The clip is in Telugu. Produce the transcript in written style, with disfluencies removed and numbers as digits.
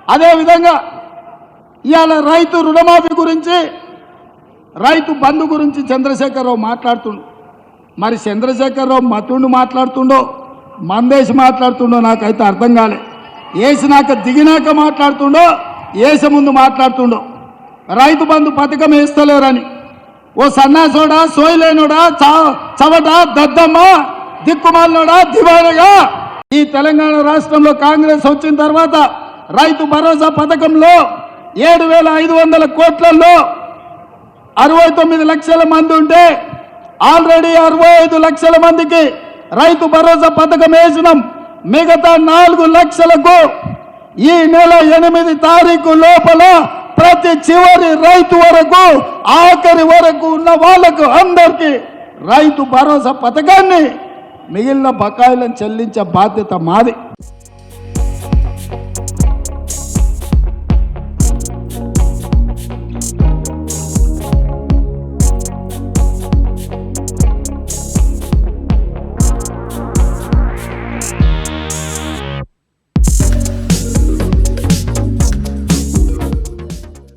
అదేవిధంగా ఇవాళ రైతు రుణమాఫీ గురించి రైతు బంధు గురించి చంద్రశేఖరరావు మాట్లాడుతుండు. మరి చంద్రశేఖరరావు మతుండు మాట్లాడుతుండో మందేసి మాట్లాడుతుండో నాకైతే అర్థం కాలే. వేసినాక దిగినాక మాట్లాడుతుండో వేసే ముందు మాట్లాడుతుండో. రైతు బంధు పథకం వేస్తలేరని ఓ సన్నాసోడా సోయలేనోడా చవట దద్దమ్మ దిక్కుమాలనోడా దివానగా ఈ తెలంగాణ రాష్ట్రంలో కాంగ్రెస్ వచ్చిన తర్వాత రైతు భరోసా పథకంలో 7,500 కోట్లలో 69 లక్షల మంది ఉంటే ఆల్రెడీ 65 లక్షల మందికి రైతు భరోసా పథకం వేసినాం. మిగతా 4 లక్షలకు ఈ నెల 8 తారీఖు లోపల ప్రతి చివరి రైతు వరకు ఆఖరి వరకు ఉన్న వాళ్లకు అందరికీ రైతు భరోసా పథకాన్ని మిగిలిన బకాయిలను చెల్లించే బాధ్యత మాది.